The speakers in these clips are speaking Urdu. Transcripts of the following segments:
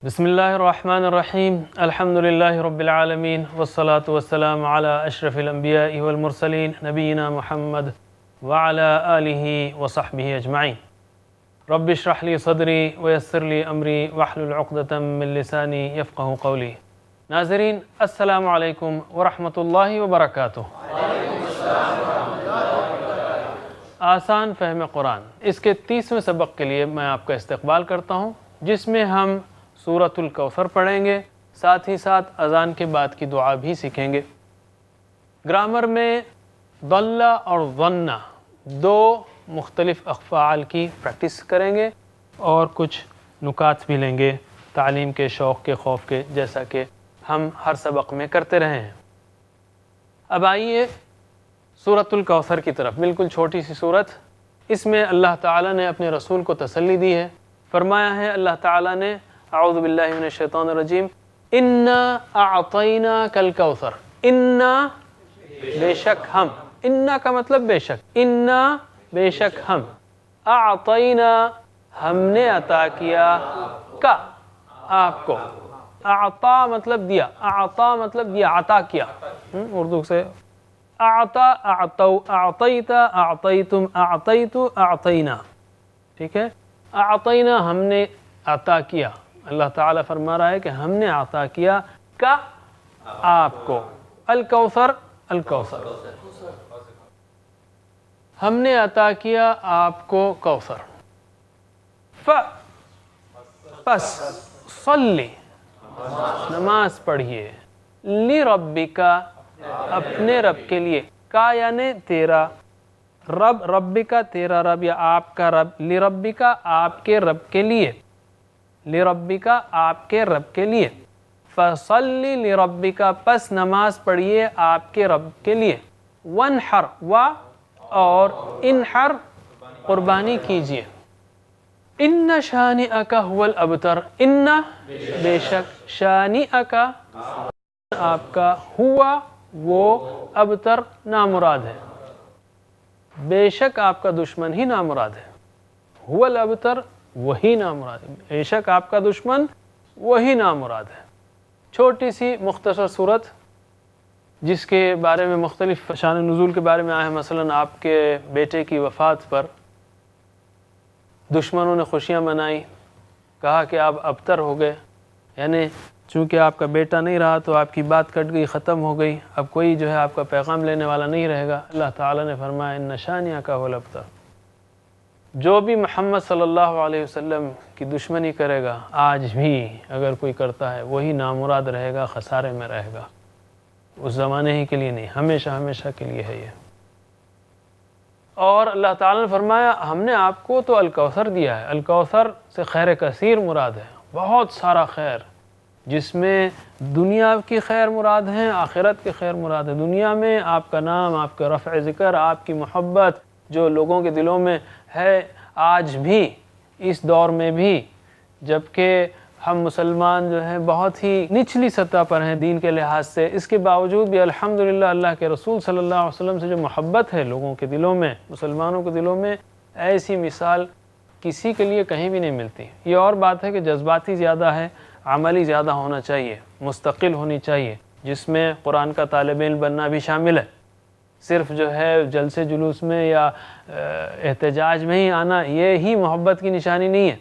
بسم اللہ الرحمن الرحیم الحمد للہ رب العالمین والصلاة والسلام علی اشرف الانبیاء والمرسلین نبینا محمد وعلی آلہ وصحبہ اجمعین رب اشرح لی صدری ویسر لی امری واحلل عقدۃ من لسانی یفقہوا قولی۔ ناظرین السلام علیکم ورحمۃ اللہ وبرکاتہ۔ آسان فہم قرآن، اس کے 30ویں سبق کے لیے میں آپ کا استقبال کرتا ہوں، جس میں ہم سورۃ الکوثر پڑھیں گے، ساتھ ہی ساتھ اذان کے بعد کی دعا بھی سیکھیں گے۔ گرامر میں ضل اور ظن دو مختلف افعال کی پریکٹس کریں گے اور کچھ نکات بھی لیں گے تعلیم کے، شوق کے، خوف کے، جیسا کہ ہم ہر سبق میں کرتے رہے ہیں۔ اب آئیے سورۃ الکوثر کی طرف، بالکل چھوٹی سی سورت۔ اس میں اللہ تعالیٰ نے اپنے رسول کو تسلی دی ہے، فرمایا ہے اللہ تعالیٰ نے اعوذ باللہ من الشیطان الرجیم انا اعطیناک الکوثر، انا بے شک ہم، انا کا مطلب بے شک، انا بے شک ہم، اعطینا ہم نے عطا کیا، کا آپ کو، اعطا مطلب دیا، اعطا مطلب دیا، عطا کیا، اردو سے اعطا، اعطو، اعطیتا، اعطیتم، اعطیتو، اعطینا، ٹھیک ہے۔ اعطینا ہم نے عطا کیا، اللہ تعالیٰ فرما رہا ہے کہ ہم نے عطا کیا کا آپ کو، الکوثر، الکوثر، ہم نے عطا کیا آپ کو کوثر۔ پس صلی نماز پڑھیے، لربک اپنے رب کے لیے، کا یعنی تیرا رب، ربک تیرا رب یا آپ کا رب، لربک آپ کے رب کے لیے، لربک آپ کے رب کے لیے، فصلی لربک پس نماز پڑھیے آپ کے رب کے لیے، وانحر و اور انحر قربانی کیجیے، ان شانئک هو الابتر، ان بے شک، شانئک آپ کا، ہوا وہ، ابتر نامراد ہے، بے شک آپ کا دشمن ہی نامراد ہے، هو الابتر وہی نامراد ہے، بے شک آپ کا دشمن وہی نامراد ہے۔ چھوٹی سی مختصر صورت جس کے بارے میں مختلف شان نزول کے بارے میں آیا ہے، مثلا آپ کے بیٹے کی وفات پر دشمنوں نے خوشیاں منائی، کہا کہ آپ ابتر ہو گئے، یعنی چونکہ آپ کا بیٹا نہیں رہا تو آپ کی بات کٹ گئی، ختم ہو گئی، اب کوئی جو ہے آپ کا پیغام لینے والا نہیں رہے گا۔ اللہ تعالیٰ نے فرمایا ان شانئک هو الابتر، جو بھی محمد صلی اللہ علیہ وسلم کی دشمنی کرے گا، آج بھی اگر کوئی کرتا ہے، وہی نامراد رہے گا، خسارے میں رہے گا، اس زمانے ہی کے لیے نہیں، ہمیشہ ہمیشہ کے لیے ہے یہ۔ اور اللہ تعالیٰ نے فرمایا ہم نے آپ کو تو الکوثر دیا ہے، الکوثر سے خیر کثیر مراد ہے، بہت سارا خیر، جس میں دنیا کی خیر مراد ہے، آخرت کی خیر مراد ہے۔ دنیا میں آپ کا نام، آپ کا رفع ذکر، آپ کی محبت جو لوگوں کے دلوں میں ہے، آج بھی اس دور میں بھی، جبکہ ہم مسلمان جو ہیں بہت ہی نچلی سطح پر ہیں دین کے لحاظ سے، اس کے باوجود بھی الحمدللہ اللہ کے رسول صلی اللہ علیہ وسلم سے جو محبت ہے لوگوں کے دلوں میں، مسلمانوں کے دلوں میں، ایسی مثال کسی کے لیے کہیں بھی نہیں ملتی۔ یہ اور بات ہے کہ جذباتی زیادہ ہے، عملی زیادہ ہونا چاہیے، مستقل ہونی چاہیے، جس میں قرآن کا طالب علم بننا بھی شامل ہے۔ صرف جو ہے جلسے جلوس میں یا احتجاج میں ہی آنا، یہ ہی محبت کی نشانی نہیں ہے،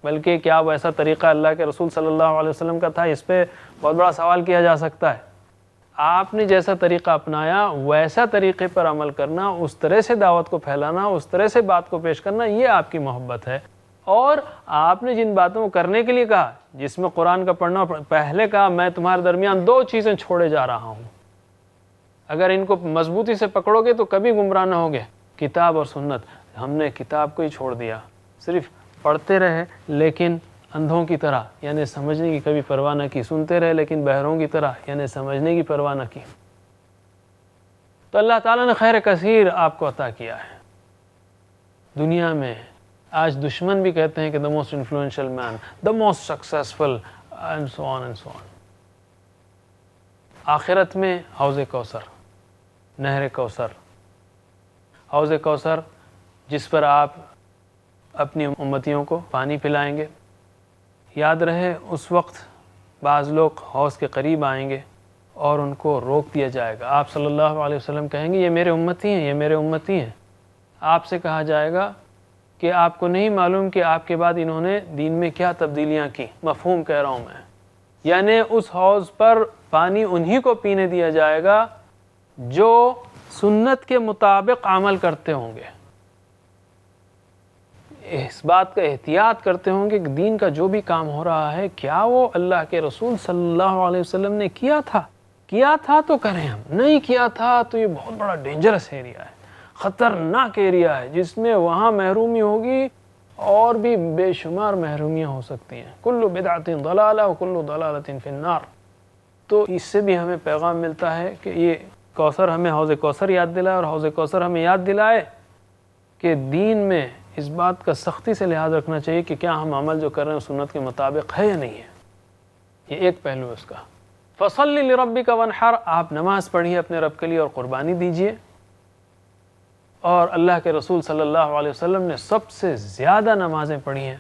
بلکہ کیا ویسا طریقہ اللہ کے رسول صلی اللہ علیہ وسلم کا تھا؟ اس پہ بہت بڑا سوال کیا جا سکتا ہے۔ آپ نے جیسا طریقہ اپنایا ویسا طریقے پر عمل کرنا، اس طرح سے دعوت کو پھیلانا، اس طرح سے بات کو پیش کرنا، یہ آپ کی محبت ہے۔ اور آپ نے جن باتوں کو کرنے کے لیے کہا، جس میں قرآن کا پڑھنا، پہلے کہا میں تمہارے درمیان دو چیزیں چھوڑے جا رہا ہوں، اگر ان کو مضبوطی سے پکڑو گے تو کبھی گمراہ نہ ہوگے، کتاب اور سنت۔ ہم نے کتاب کو ہی چھوڑ دیا، صرف پڑھتے رہے لیکن اندھوں کی طرح، یعنی سمجھنے کی کبھی پرواہ نہ کی، سنتے رہے لیکن بہروں کی طرح، یعنی سمجھنے کی پرواہ نہ کی۔ تو اللہ تعالیٰ نے خیر کثیر آپ کو عطا کیا ہے دنیا میں۔ آج دشمن بھی کہتے ہیں کہ the most influential man, the most successful and so on and so on۔ آخرت میں حوض کوثر، نہر کوثر، حوض کوثر جس پر آپ اپنی امتیوں کو پانی پلائیں گے، یاد رہے اس وقت بعض لوگ حوض کے قریب آئیں گے اور ان کو روک دیا جائے گا. آپ صلی اللہ علیہ وسلم کہیں گے یہ میرے امتی ہیں، یہ میرے امتی ہیں. آپ سے کہا جائے گا کہ آپ کو نہیں معلوم کہ آپ کے بعد انہوں نے دین میں کیا تبدیلیاں کی. مفہوم کہہ رہا ہوں میں، یعنی اس حوض پر پانی انہی کو پینے دیا جائے گا جو سنت کے مطابق عمل کرتے ہوں گے، اس بات کا احتیاط کرتے ہوں گے کہ دین کا جو بھی کام ہو رہا ہے کیا وہ اللہ کے رسول صلی اللہ علیہ وسلم نے کیا تھا تو کریں، ہم نہیں کیا تھا تو یہ بہت بڑا ڈینجرس ایریا ہے، خطرناک ایریا ہے جس میں وہاں محرومی ہوگی اور بھی بے شمار محرومیاں ہو سکتی ہیں. کل بدعت ضلالہ وکل ضلالۃ فی النار. تو اس سے بھی ہمیں پیغام ملتا ہے کہ یہ کوثر ہمیں حوض کوثر یاد دلائے، اور حوض کوثر ہمیں یاد دلائے کہ دین میں اس بات کا سختی سے لحاظ رکھنا چاہیے کہ کیا ہم عمل جو کر رہے ہیں سنت کے مطابق ہے یا نہیں ہے. یہ ایک پہلو ہے اس کا. فصلی لربک وانحر، آپ نماز پڑھیے اپنے رب کے لیے اور قربانی دیجیے. اور اللہ کے رسول صلی اللہ علیہ وسلم نے سب سے زیادہ نمازیں پڑھی ہیں،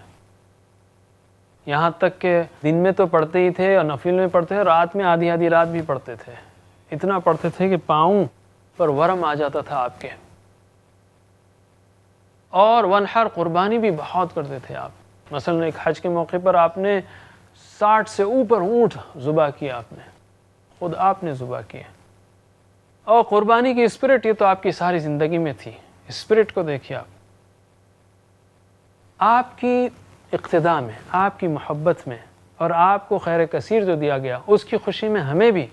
یہاں تک کہ دن میں تو پڑھتے ہی تھے اور نفل میں پڑھتے تھے، رات میں آدھی آدھی رات بھی پڑھتے تھے. اتنا پڑھتے تھے کہ پاؤں پر ورم آ جاتا تھا آپ کے. اور وانحر، قربانی بھی بہت کرتے تھے آپ. مثلا ایک حج کے موقع پر آپ نے 60 سے اوپر اونٹ ذبح کیا، آپ نے خود آپ نے ذبح کیے. اور قربانی کی اسپرٹ یہ تو آپ کی ساری زندگی میں تھی. اسپرٹ کو دیکھیے آپ کی اقتداء میں، آپ کی محبت میں، اور آپ کو خیر کثیر جو دیا گیا اس کی خوشی میں ہمیں بھی،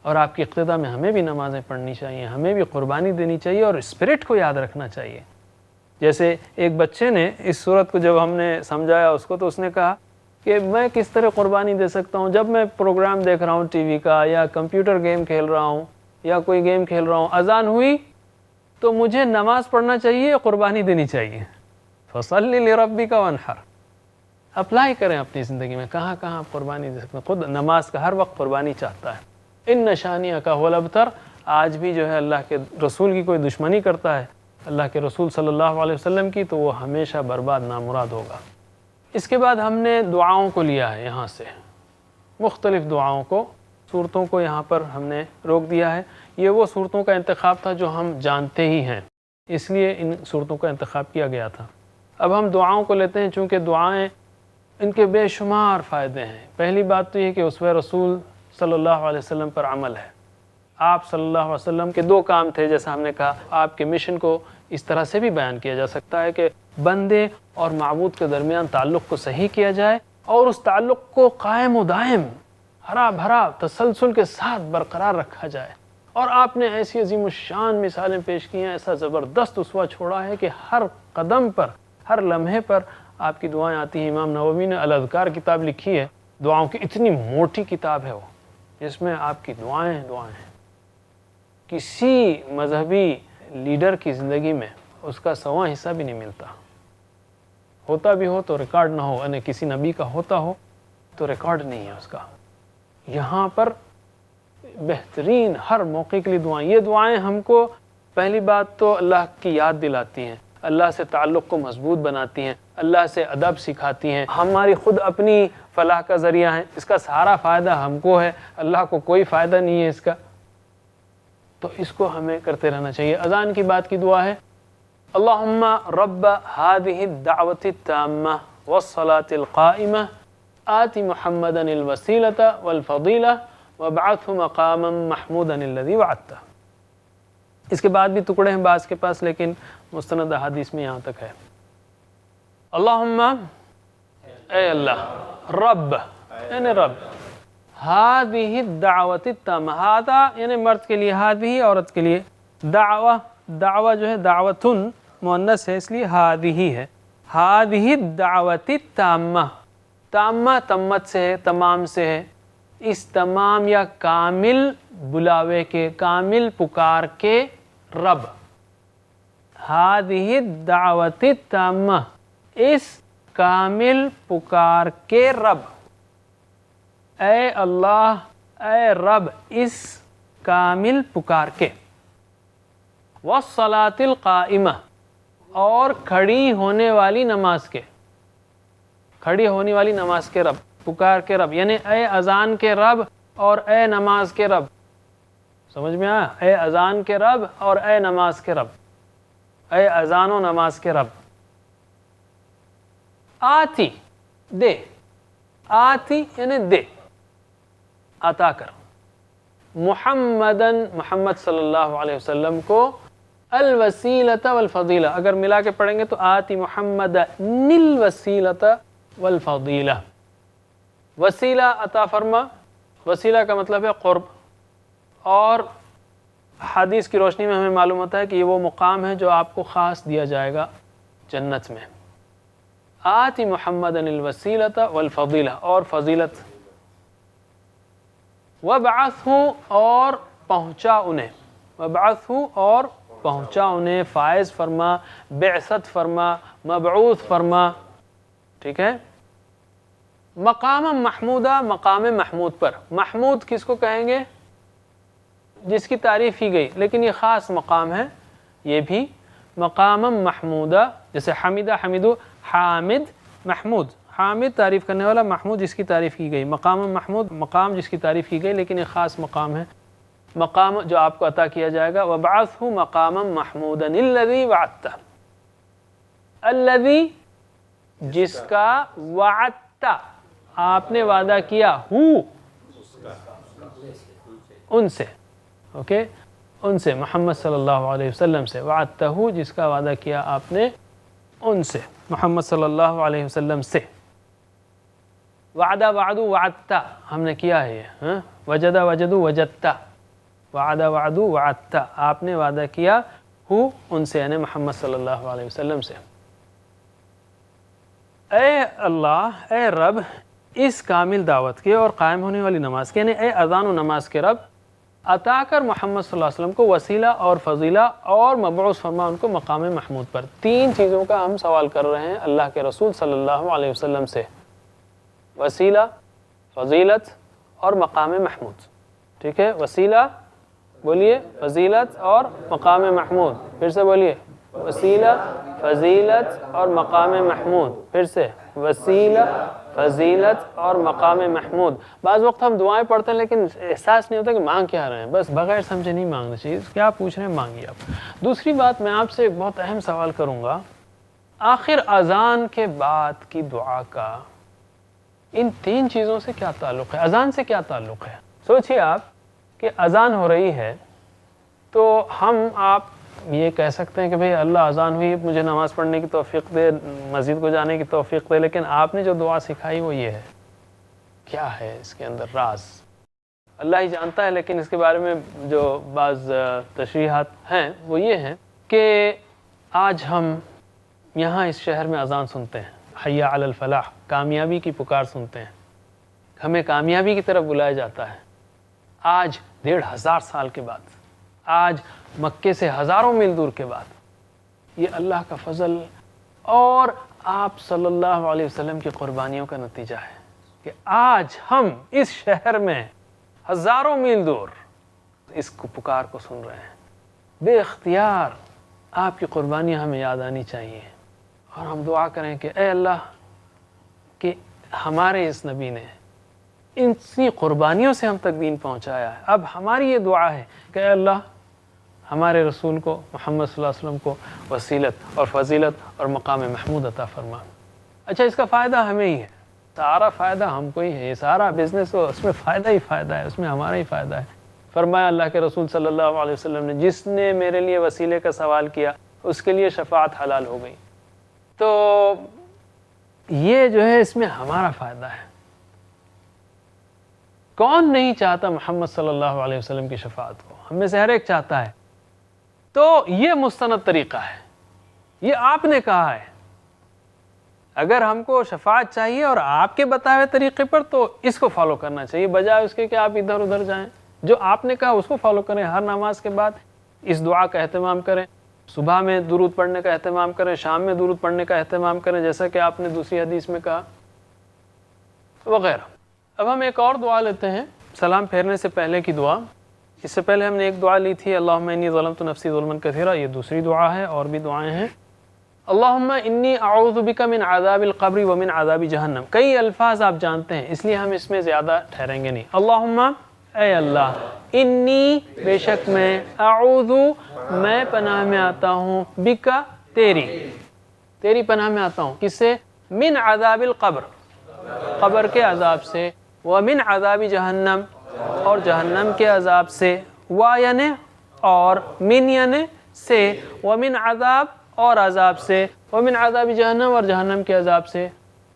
اور آپ کی اقتداء میں ہمیں بھی نمازیں پڑھنی چاہیے، ہمیں بھی قربانی دینی چاہیے اور اسپرٹ کو یاد رکھنا چاہیے. جیسے ایک بچے نے اس صورت کو جب ہم نے سمجھایا اس کو تو اس نے کہا کہ میں کس طرح قربانی دے سکتا ہوں جب میں پروگرام دیکھ رہا ہوں ٹی وی کا، یا کمپیوٹر گیم کھیل رہا ہوں، یا کوئی گیم کھیل رہا ہوں، اذان ہوئی تو مجھے نماز پڑھنا چاہیے یا قربانی دینی چاہیے. فصلی لربک وانحر. اپلائی کریں اپنی زندگی میں کہاں کہاں آپ قربانی دے سکتے ہیں. خود نماز کا ہر وقت قربانی چاہتا ہے. ان شانئک هو الابتر. آج بھی جو ہے اللہ کے رسول کی کوئی دشمنی کرتا ہے، اللہ کے رسول صلی اللہ علیہ وسلم کی، تو وہ ہمیشہ برباد نامراد ہوگا. اس کے بعد ہم نے دعاؤں کو لیا ہے، یہاں سے مختلف دعاؤں کو، صورتوں کو یہاں پر ہم نے روک دیا ہے. یہ وہ صورتوں کا انتخاب تھا جو ہم جانتے ہی ہیں، اس لیے ان صورتوں کا انتخاب کیا گیا تھا. اب ہم دعاؤں کو لیتے ہیں، چونکہ دعائیں ان کے بے شمار فائدے ہیں. پہلی بات تو یہ کہ اسوہ رسول صلی اللہ علیہ وسلم پر عمل ہے. آپ صلی اللہ علیہ وسلم کے 2 کام تھے، جیسا ہم نے کہا. آپ کے مشن کو اس طرح سے بھی بیان کیا جا سکتا ہے کہ بندے اور معبود کے درمیان تعلق کو صحیح کیا جائے اور اس تعلق کو قائم و دائم، ہرا بھرا تسلسل کے ساتھ برقرار رکھا جائے. اور آپ نے ایسی عظیم الشان مثالیں پیش کی ہیں، ایسا زبردست اسوہ چھوڑا ہے کہ ہر قدم پر، ہر لمحے پر آپ کی دعائیں آتی ہیں. امام نووی نے الاذکار کتاب لکھی ہے، دعاؤں کی اتنی موٹی کتاب ہے وہ، جس میں آپ کی دعائیں ہیں. کسی مذہبی لیڈر کی زندگی میں اس کا 100واں حصہ بھی نہیں ملتا. ہوتا بھی ہو تو ریکارڈ نہ ہو، یعنی کسی نبی کا ہوتا ہو تو ریکارڈ نہیں ہے اس کا. یہاں پر بہترین ہر موقع کے لیے دعائیں. یہ دعائیں ہم کو پہلی بات تو اللہ کی یاد دلاتی ہیں، اللہ سے تعلق کو مضبوط بناتی ہیں، اللہ سے ادب سکھاتی ہیں، ہماری خود اپنی فلاح کا ذریعہ ہیں. اس کا سارا فائدہ ہم کو ہے، اللہ کو کوئی فائدہ نہیں ہے اس کا. تو اس کو ہمیں کرتے رہنا چاہیے. اذان کی بات کی دعا ہے، اللہم رب هذه الدعوة التامة والصلاة القائمة آت محمدا الوسیلة والفضیلة وابعثه مقاما محمودا الذی وعدتہ. اس کے بعد بھی ٹکڑے ہیں بعض کے پاس، لیکن مستند احادیث میں یہاں تک ہے. اللہم، اے اللہ، رب یعنی رب، هذه الدعوة التامة، هذا یعنی مرد کے لیے، هذه عورت کے لیے، دعوہ جو ہے دعوتن مؤنث ہے اس لیے هذه ہے. هذه الدعوة التامة، تامہ تمت سے ہے، تمام سے ہے. اس تمام یا کامل بلاوے کے، کامل پکار کے رب. هذه الدعوة التامة، اس کامل پکار کے رب. اے اللہ، اے رب، اس کامل پکار کے. والصلاة القائمة، اور کھڑی ہونے والی نماز کے. کھڑی ہونے والی نماز کے رب، پکار کے رب، یعنی اے اذان کے رب اور اے نماز کے رب. سمجھ میں آیا؟ اے اذان کے رب اور اے نماز کے رب، اے اذان و نماز کے رب. آتی دے، آتی یعنی دے، عطا کر، محمدن محمد صلی اللہ علیہ وسلم کو، الوسیلۃ والفضیلہ، اگر ملا کے پڑھیں گے تو آتی محمد الوسیلۃ والفضیلہ. وسیلہ عطا فرما، وسیلہ کا مطلب ہے قرب، اور حدیث کی روشنی میں ہمیں معلوم ہوتا ہے کہ یہ وہ مقام ہے جو آپ کو خاص دیا جائے گا جنت میں. آتی محمد الوسیلۃ والفضیلہ، اور فضیلت. وابعثہ، اور پہنچا انہیں، وابعثہ اور پہنچا انہیں، فائز فرما، بعثت فرما، مبعوث فرما. ٹھیک ہے. مقام محمودہ، مقام محمود پر. محمود کس کو کہیں گے؟ جس کی تعریف کی گئی، لیکن یہ خاص مقام ہے یہ بھی. مقام محمودہ، جیسے حمیدہ حمیدو، حامد محمود، حامد تعریف کرنے والا، محمود جس کی تعریف کی گئی. مقام محمود، مقام جس کی تعریف کی گئی لیکن یہ خاص مقام ہے، مقام جو آپ کو عطا کیا جائے گا. وَبَعَثْهُ مَقَامًا مَحْمُودًا الَّذِي وَعَدتَّ، الَّذِي جس کا، وعدت آپ نے وعدہ کیا، ہو ان سے، اوکے، ان سے، محمد صلی اللہ علیہ وسلم سے. وعدتہ جس کا وعدہ کیا آپ نے ان سے، محمد صلی اللہ علیہ وسلم سے. وعدہ وعدو وعدتا ہم نے کیا ہے یہ، وجدہ وجدو وجدتا، وعدہ وعدو وعدتا آپ نے وعدہ کیا، ہو ان سے یعنی محمد صلی اللہ علیہ وسلم سے. اے اللہ، اے رب، اس کامل دعوت کے اور قائم ہونے والی نماز کے، یعنی اے اذان و نماز کے رب، عطا کر محمد صلی اللہ علیہ وسلم کو وسیلہ اور فضیلہ، اور مبعوث فرما ان کو مقام محمود پر. تین چیزوں کا ہم سوال کر رہے ہیں اللہ کے رسول صلی اللہ علیہ وسلم سے، وسیلہ، فضیلت اور مقام محمود. ٹھیک ہے. وسیلہ بولیے، فضیلت اور مقام محمود. پھر سے بولیے، وسیلہ، فضیلت اور مقام محمود. پھر سے، وسیلہ، فضیلت اور مقام محمود. بعض وقت ہم دعائیں پڑھتے ہیں لیکن احساس نہیں ہوتا کہ مانگ کیا رہے ہیں، بس بغیر سمجھے نہیں مانگنا چاہیے. کیا پوچھ رہے ہیں مانگیے آپ. دوسری بات، میں آپ سے ایک بہت اہم سوال کروں گا، آخر اذان کے بعد کی دعا کا ان تین چیزوں سے کیا تعلق ہے؟ اذان سے کیا تعلق ہے؟ سوچئے آپ کہ اذان ہو رہی ہے تو ہم آپ یہ کہہ سکتے ہیں کہ بھئی اللہ اذان ہوئی، مجھے نماز پڑھنے کی توفیق دے، مسجد کو جانے کی توفیق دے، لیکن آپ نے جو دعا سکھائی وہ یہ ہے. کیا ہے اس کے اندر راز؟ اللہ ہی جانتا ہے، لیکن اس کے بارے میں جو بعض تشریحات ہیں وہ یہ ہیں کہ آج ہم یہاں اس شہر میں اذان سنتے ہیں، حی علی الفلاح، کامیابی کی پکار سنتے ہیں، ہمیں کامیابی کی طرف بلایا جاتا ہے. آج 1500 سال کے بعد، آج مکے سے ہزاروں میل دور کے بعد، یہ اللہ کا فضل اور آپ صلی اللہ علیہ وسلم کی قربانیوں کا نتیجہ ہے کہ آج ہم اس شہر میں ہزاروں میل دور اس کو پکار کو سن رہے ہیں. بے اختیار آپ کی قربانیاں ہمیں یاد آنی چاہیے، اور ہم دعا کریں کہ اے اللہ، کہ ہمارے اس نبی نے اتنی قربانیوں سے ہم تک دین پہنچایا ہے، اب ہماری یہ دعا ہے کہ اے اللہ ہمارے رسول کو، محمد صلی اللہ علیہ وسلم کو وسیلت اور فضیلت اور مقام محمود عطا فرما. اچھا، اس کا فائدہ ہمیں ہی ہے، سارا فائدہ ہم کو ہی ہے، یہ سارا بزنس اس میں فائدہ ہی فائدہ ہے، اس میں ہمارا ہی فائدہ ہے. فرمایا اللہ کے رسول صلی اللہ علیہ وسلم نے، جس نے میرے لیے وسیلے کا سوال کیا اس کے لیے شفاعت حلال ہو گئی. تو یہ جو ہے اس میں ہمارا فائدہ ہے. کون نہیں چاہتا محمد صلی اللہ علیہ وسلم کی شفاعت کو؟ ہم میں سے ہر ایک چاہتا ہے. تو یہ مستند طریقہ ہے، یہ آپ نے کہا ہے. اگر ہم کو شفاعت چاہیے اور آپ کے بتائے ہوئے طریقے پر، تو اس کو فالو کرنا چاہیے، بجائے اس کے کہ آپ ادھر ادھر جائیں. جو آپ نے کہا اس کو فالو کریں. ہر نماز کے بعد اس دعا کا اہتمام کریں، صبح میں درود پڑھنے کا اہتمام کریں، شام میں درود پڑھنے کا اہتمام کریں، جیسا کہ آپ نے دوسری حدیث میں کہا، وغیرہ. اب ہم ایک اور دعا لیتے ہیں، سلام پھیرنے سے پہلے کی دعا. اس سے پہلے ہم نے ایک دعا لی تھی، اللہم انی ظلمت نفسی ظلما کثیرا، یہ دوسری دعا ہے، اور بھی دعائیں ہیں. اللہم انی اعوذ بک من عذاب القبر ومن عذاب جہنم، کئی الفاظ آپ جانتے ہیں اس لیے ہم اس میں زیادہ ٹھہریں گے نہیں۔ اللہم، اے اللہ، انی، بے شک میں، اعوذ، میں پناہ میں آتا ہوں، بکا، تیری پناہ میں آتا ہوں، کس سے؟ من عذاب القبر، قبر کے عذاب سے، ومن عذاب جہنم، اور جہنم کے عذاب سے، یعنی اور، من یعنی سے، ومن عذاب، اور عذاب سے، ومن عذاب جہنم، اور جہنم کے عذاب سے،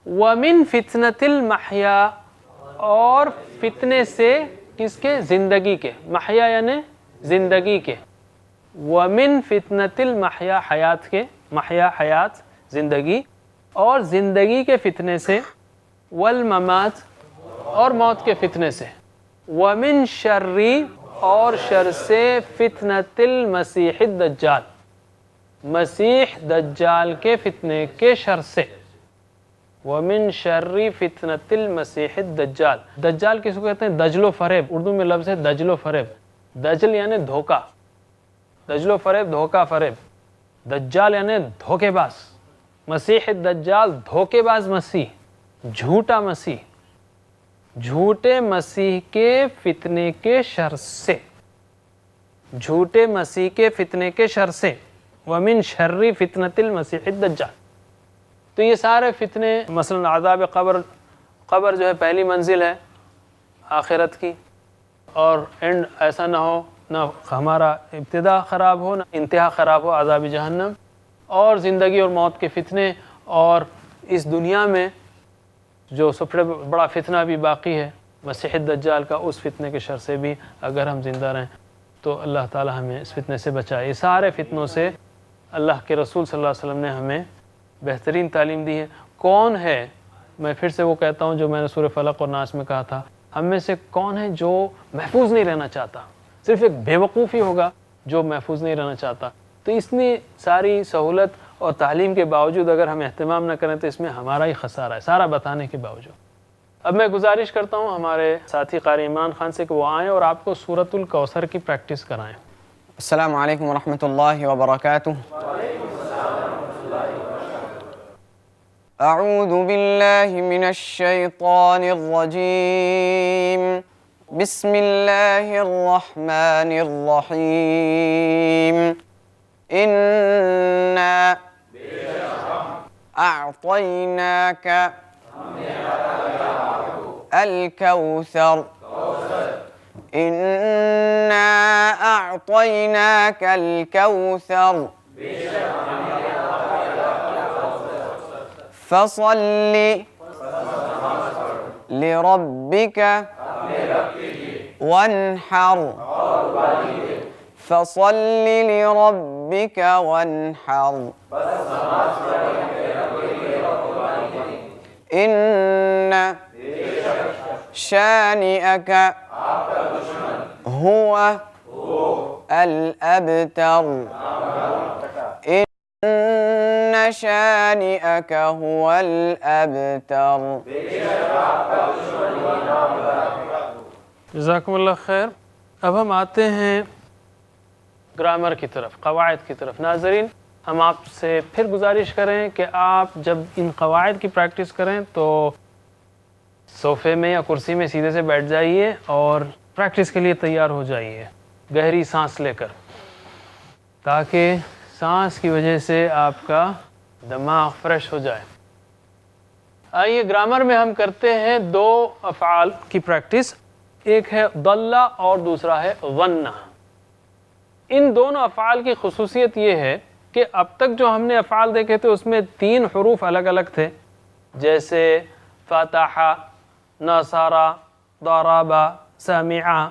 ومن فتنۃ المحیا، اور فتنے سے، کس کے؟ زندگی کے، محیا یعنی زندگی کے، ومن فتنۃ المحیا، حیات کے، محیا حیات زندگی، اور زندگی کے فتنے سے، والممات، اور موت کے فتنے سے، ومن شر، اور شر سے، فتنۃ المسیح الدجال، مسیح دجال کے فتنے کے شر سے، ومن شر فتنۃ المسیح الدجال، دجال کس کو کہتے ہیں؟ دجل و فریب، اردو میں لفظ ہے دجل و فریب، دجل یعنی دھوکہ، دجل و فریب دھوکہ فریب، دجال یعنی دھوکے باز، مسیح الدجال دھوکے باز مسیح، جھوٹا مسیح، جھوٹے مسیح کے فتنے کے شر سے، جھوٹے مسیح کے فتنے کے شر سے، ومن شر فتنۃ المسیح الدجال۔ تو یہ سارے فتنے، مثلا عذاب قبر، قبر جو ہے پہلی منزل ہے آخرت کی، اور اینڈ ایسا نہ ہو، نہ ہمارا ابتدا خراب ہو نہ انتہا خراب ہو، عذاب جہنم، اور زندگی اور موت کے فتنے، اور اس دنیا میں جو سب سے بڑا فتنہ بھی باقی ہے مسیح الدجال کا، اس فتنے کے شر سے بھی اگر ہم زندہ رہیں تو اللہ تعالی ہمیں اس فتنے سے بچائے۔ یہ سارے فتنوں سے اللہ کے رسول صلی اللہ علیہ وسلم نے ہمیں بہترین تعلیم دی ہے۔ کون ہے، میں پھر سے وہ کہتا ہوں جو میں نے سورہ فلق اور ناس میں کہا تھا، ہم میں سے کون ہے جو محفوظ نہیں رہنا چاہتا؟ صرف ایک بیوقوف ہی ہوگا جو محفوظ نہیں رہنا چاہتا۔ تو اتنی ساری سہولت اور تعلیم کے باوجود اگر ہم اہتمام نہ کریں تو اس میں ہمارا ہی خسارہ ہے، سارا بتانے کے باوجود۔ اب میں گزارش کرتا ہوں ہمارے ساتھی قاری عمران خان سے کہ وہ آئیں اور آپ کو سورۃ الکوثر کی پریکٹس کرائیں۔ السلام علیکم ورحمۃ اللہ وبرکاتہ۔ اعوذ باللہ من الشیطان الرجیم، بسم اللہ الرحمن الرحیم، انا اعطیناک الکوثر، انا اعطیناک الکوثر، فصل لربک وانحر، فصل لربک وانحر، ان شانئک هو الأبتر، إن شانئك هو الأبتر۔ جزاکم اللہ خیر۔ اب ہم آتے ہیں گرامر کی طرف، قواعد کی طرف۔ ناظرین، ہم آپ سے پھر گزارش کریں کہ آپ جب ان قواعد کی پریکٹس کریں تو صوفے میں یا کرسی میں سیدھے سے بیٹھ جائیے اور پریکٹس کے لیے تیار ہو جائیے، گہری سانس لے کر، تاکہ سانس کی وجہ سے آپ کا دماغ فریش ہو جائے۔ آئیے گرامر میں ہم کرتے ہیں دو افعال کی پریکٹس، ایک ہے ضل اور دوسرا ہے ظن۔ ان دونوں افعال کی خصوصیت یہ ہے کہ اب تک جو ہم نے افعال دیکھے تھے اس میں 3 حروف الگ الگ تھے، جیسے فتح، نصر، ضرب، سمع۔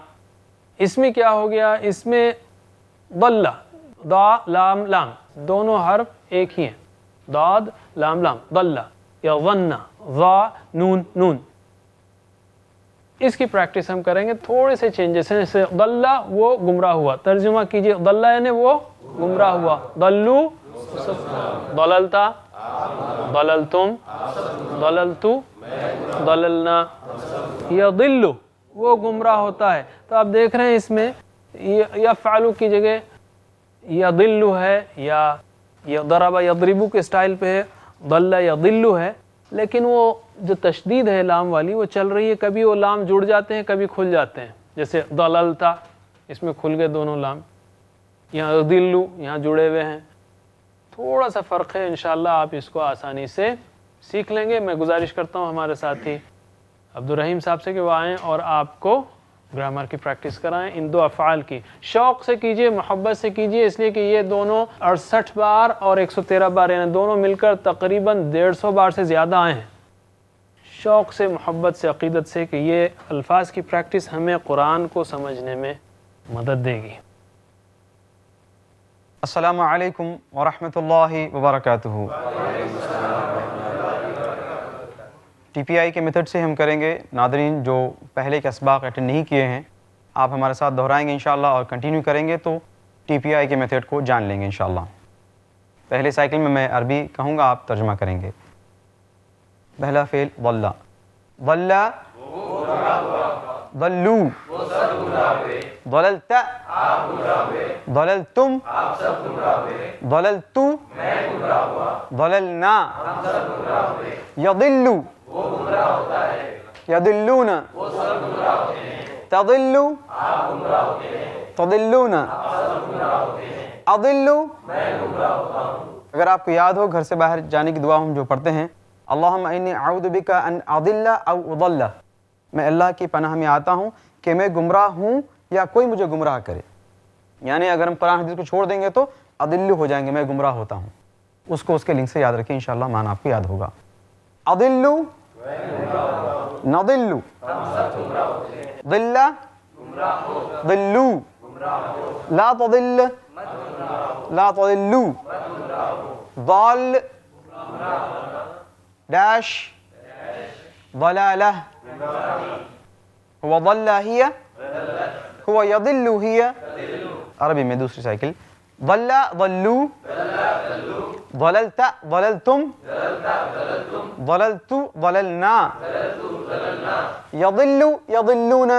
اس میں کیا ہو گیا؟ اس میں ضل، ضا لام لام دونوں حرف ایک ہی ہیں، ضاد لام لام، ضل یا ظن، ضا نون نون۔ اس کی پریکٹس ہم کریں گے، تھوڑے سے چینجز ہیں۔ جیسے ضل وہ گمراہ ہوا، ترجمہ کیجئے، ضل یعنی وہ گمراہ ہوا، ضلوا ضللتا، ضللتم، ضللتو، ضللنا۔ یضل وہ گمراہ ہوتا ہے، تو آپ دیکھ رہے ہیں اس میں یفعل کی جگہ یضل ہے یا یہ ضرب یضربو کے سٹائل پہ ہے، ضل یضل ہے، لیکن وہ جو تشدید ہے لام والی وہ چل رہی ہے، کبھی وہ لام جڑ جاتے ہیں کبھی کھل جاتے ہیں، جیسے ضللتا اس میں کھل گئے دونوں لام، یہاں یضلو یہاں جڑے ہوئے ہیں، تھوڑا سا فرق ہے، انشاءاللہ آپ اس کو آسانی سے سیکھ لیں گے۔ میں گزارش کرتا ہوں ہمارے ساتھی عبدالرحیم صاحب سے کہ وہ آئیں اور آپ کو گرامر کی پریکٹس کرائیں، ان دو افعال کی شوق سے کیجئے، محبت سے کیجئے، اس لیے کہ یہ دونوں 68 بار اور 113 بار یعنی دونوں مل کر تقریباً 150 بار سے زیادہ آئے ہیں۔ شوق سے، محبت سے، عقیدت سے کہ یہ الفاظ کی پریکٹس ہمیں قرآن کو سمجھنے میں مدد دے گی۔ السلام علیکم ورحمۃ اللہ وبرکاتہ۔ ٹی پی آئی کے میتھڈ سے ہم کریں گے۔ ناظرین جو پہلے کے اسباق اٹینڈ نہیں کیے ہیں، آپ ہمارے ساتھ دہرائیں گے انشاءاللہ اور کنٹینیو کریں گے تو ٹی پی آئی کے میتھڈ کو جان لیں گے انشاءاللہ۔ پہلے سائیکل میں میں عربی کہوں گا، آپ ترجمہ کریں گے۔ پہلا فعل ضل، ضل، ضلو، ضللت، ضللتم، ضللتو، ضللنا، یضل، یضلون، تضل، تضلون، اضل۔ اگر آپ کو یاد ہو گھر سے باہر جانے کی دعا ہم جو پڑھتے ہیں، اللہم انی اعوذ بک ان اضل او اضل، میں اللہ کی پناہ میں آتا ہوں کہ میں گمراہ ہوں یا کوئی مجھے گمراہ کرے، یعنی اگر ہم قرآن حدیث کو چھوڑ دیں گے تو اضل ہو جائیں گے، میں گمراہ ہوتا ہوں۔ اس کو اس کے لنک سے یاد رکھیں، انشاءاللہ معنی آپ کو یاد ہوگا۔ اضل، نضل، ضل، ضلو، لا تضل، لا تضلو، ضال، ڈیش، ضلالہ، هو ضل هي، هو يضل هي۔ عربی میں دوسری سائیکل، ضل، ضلو، ضللت، ضللتم، ضللت، ضللنا، یضل، یضلون،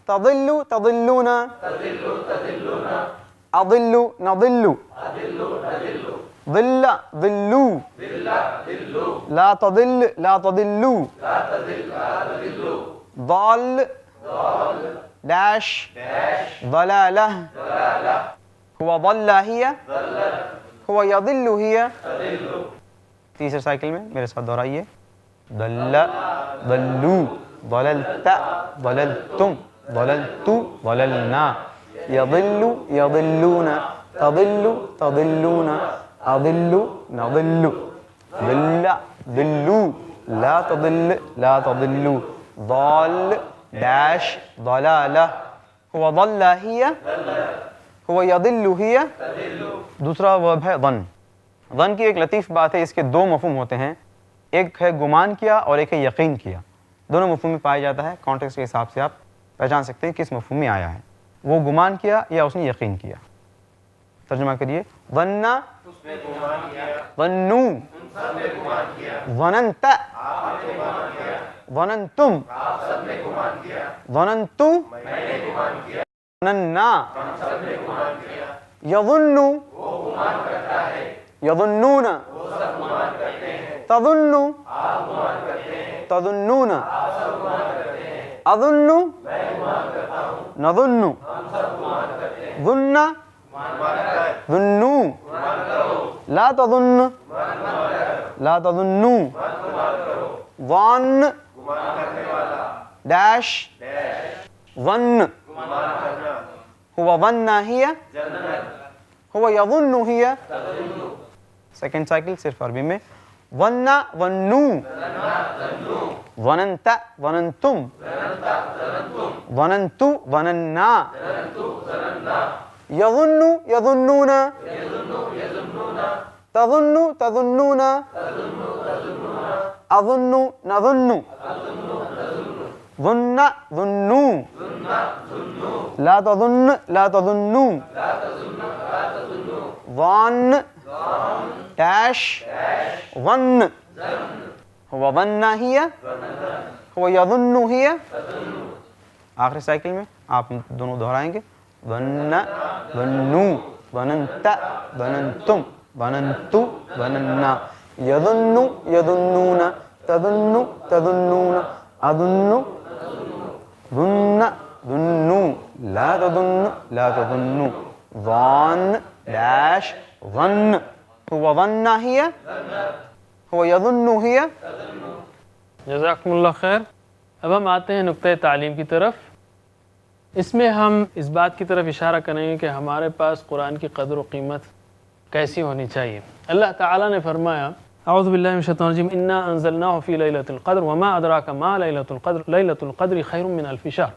تضل، تضلون، اضل، نضل، ضل، ضلو، لا تضل، لا تضلو، ضال، ڈیش، ضلالہ، هو ضل هي، هو يضل هي۔ تیسرے سائیکل میں میرے ساتھ دہرائیے، ضل، ضلو، ضللت، ضللتم، ضللت، ضللنا، یضل، یضلون، تضل، تضلون، اضل، نضل، ضل، ضلو، لا تضل، لا تضلو، ضال، ڈیش، ضلالہ، هو ضل هي، هو يضل هي۔ دوسرا ورب ہے ظن۔ ظن کی ایک لطیف بات ہے، اس کے دو مفہوم ہوتے ہیں، ایک ہے گمان کیا اور ایک ہے یقین کیا۔ دونوں مفہوم میں پایا جاتا ہے، کانٹیکسٹ کے حساب سے آپ پہچان سکتے ہیں کس مفہوم میں آیا ہے، وہ گمان کیا یا اس نے یقین کیا۔ ترجمہ کریے، ظن، ظنو، ظننت، ظننتم، ظننتو، ظننا، یظن، یظنون، تظن، تظنون، اظن، نظن، ظن، ظنو، لا تظن، لا تظنو، ظان، ڈیش، ظن، هو ظن هي، هو يظن هي۔ سیکنڈ سائیکل صرف عربی میں، ظن، ظنو، ظننت، ظننتم، ظننت، ظننا، یظن، یظنون، تظن، تظنون، اظن، نظن، ظن، ظنو، لا تظن، لا تظنو، ظان، ڈیش، ظن، هو ظن هي، هو يظن هي۔ آخری سائیکل میں آپ دونوں دہرائیں گے، ظن، ظنو، ظننت، ظننتم ظننتو ظننا يظن يظنون تظن تظنون أظن ظن ظنوا لا تظن لا تظنوا ظن داش ظن هو ظن هي هو يظن هي. جزاکم اللہ خیر. اب ہم آتے ہیں نقطۂ تعلیم کی طرف. اس میں ہم اس بات کی طرف اشارہ کریں گے کہ ہمارے پاس قرآن کی قدر و قیمت کیسی ہونی چاہیے. اللہ تعالیٰ نے فرمایا اعوذ باللہ من الشیطان الرجیم انا انزلناہ فی لیلۃ القدر وما ادراک ما لیلۃ القدر لیلۃ القدر خیر من الف شہر.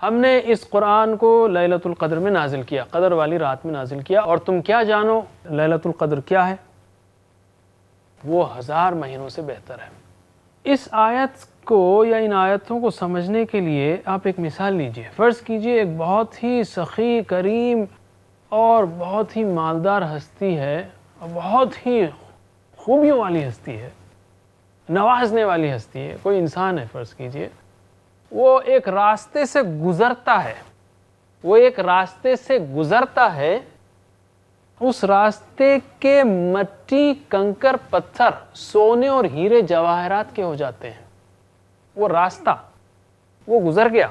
ہم نے اس قرآن کو لیلۃ القدر میں نازل کیا, قدر والی رات میں نازل کیا, اور تم کیا جانو لیلۃ القدر کیا ہے؟ وہ 1000 مہینوں سے بہتر ہے. اس آیت کو یا ان آیتوں کو سمجھنے کے لیے آپ ایک مثال لیجئے. فرض کیجئے ایک بہت ہی سخی کریم اور بہت ہی مالدار ہستی ہے, اور بہت ہی خوبیوں والی ہستی ہے, نوازنے والی ہستی ہے. کوئی انسان ہے فرض کیجئے, وہ ایک راستے سے گزرتا ہے, وہ ایک راستے سے گزرتا ہے, اس راستے کے مٹی کنکر پتھر سونے اور ہیرے جواہرات کے ہو جاتے ہیں. وہ راستہ وہ گزر گیا,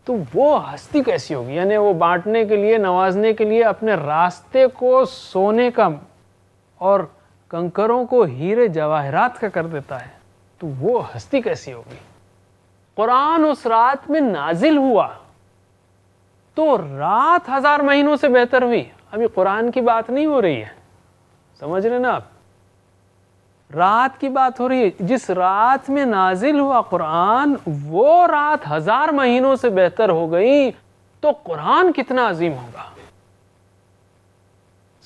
تو وہ ہستی کیسی ہوگی؟ یعنی وہ بانٹنے کے لیے, نوازنے کے لیے اپنے راستے کو سونے کا اور کنکروں کو ہیرے جواہرات کا کر دیتا ہے, تو وہ ہستی کیسی ہوگی؟ قرآن اس رات میں نازل ہوا تو رات 1000 مہینوں سے بہتر ہوئی. ابھی قرآن کی بات نہیں ہو رہی ہے, سمجھ رہے نا آپ؟ رات کی بات ہو رہی ہے. جس رات میں نازل ہوا قرآن وہ رات 1000 مہینوں سے بہتر ہو گئی, تو قرآن کتنا عظیم ہوگا.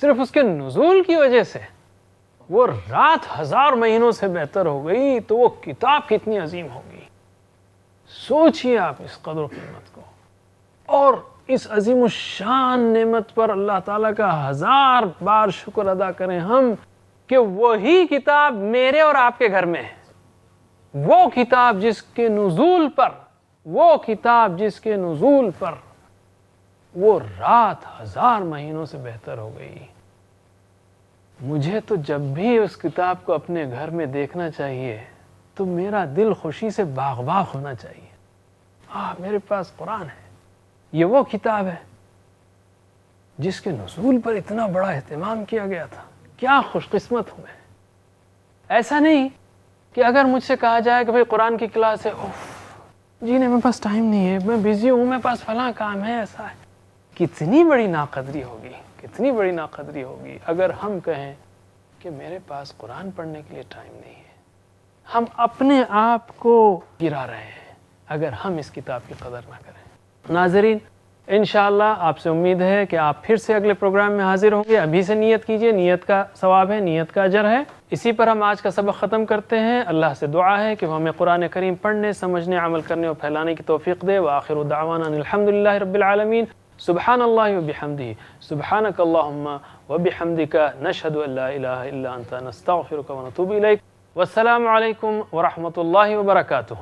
صرف اس کے نزول کی وجہ سے وہ رات 1000 مہینوں سے بہتر ہو گئی, تو وہ کتاب کتنی عظیم ہوگی. سوچئے آپ اس قدر و قیمت کو, اور اس عظیم الشان نعمت پر اللہ تعالیٰ کا 1000 بار شکر ادا کریں ہم کہ وہی کتاب میرے اور آپ کے گھر میں ہے. وہ کتاب جس کے نزول پر, وہ کتاب جس کے نزول پر وہ رات 1000 مہینوں سے بہتر ہو گئی. مجھے تو جب بھی اس کتاب کو اپنے گھر میں دیکھنا چاہیے تو میرا دل خوشی سے باغ باغ ہونا چاہیے. میرے پاس قرآن ہے, یہ وہ کتاب ہے جس کے نزول پر اتنا بڑا اہتمام کیا گیا تھا. کیا خوش قسمت ہوں میں. ایسا نہیں کہ اگر مجھ سے کہا جائے کہ بھئی قرآن کی کلاس ہے, جی نہیں میرے پاس ٹائم نہیں ہے, میں بیزی ہوں, میرے پاس فلاں کام ہے, ایسا ہے. کتنی بڑی ناقدری ہوگی, کتنی بڑی ناقدری ہوگی اگر ہم کہیں کہ میرے پاس قرآن پڑھنے کے لیے ٹائم نہیں ہے. ہم اپنے آپ کو گرا رہے ہیں اگر ہم اس کتاب کی قدر نہ کریں. ناظرین, انشاءاللہ آپ سے امید ہے کہ آپ پھر سے اگلے پروگرام میں حاضر ہوں گے. ابھی سے نیت کیجئے, نیت کا ثواب ہے, نیت کا اجر ہے. اسی پر ہم آج کا سبق ختم کرتے ہیں. اللہ سے دعا ہے کہ وہ ہمیں قرآن کریم پڑھنے, سمجھنے, عمل کرنے اور پھیلانے کی توفیق دے. وآخر دعوانا الحمدللہ رب العالمین. سبحان اللہ وبحمدہ, سبحانک اللہم وبحمدک, نشہد ان لا الہ الا انت, نستغفرک ونتوب الیک. والسلام علیکم ورحمۃ اللہ وبرکاتہ.